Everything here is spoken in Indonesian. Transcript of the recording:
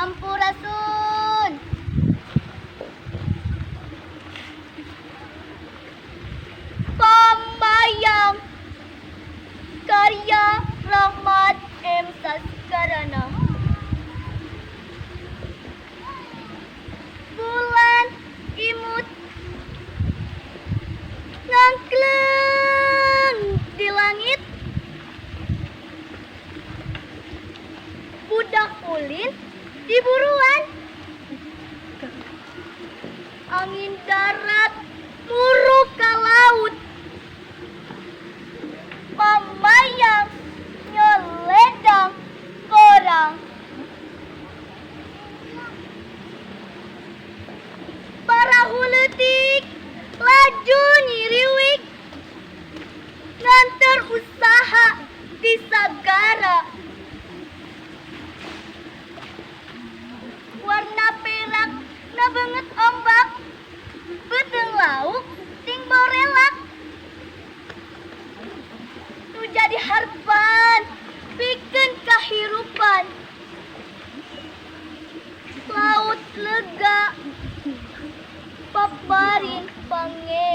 Sampurasun. Pambayang karya Rahmat M. Saskarana. Bulan imut ngangkleng di langit, budak ulin di buruan, angin darat muruk ke laut, pambayang nyeledang korang, para hulutik laju nyiriwik nganter usaha di sagara, warna perak na banget ombak, bedeng lauk ting borelak, nu jadi harpan bikin kahirupan, laut lega paparin pange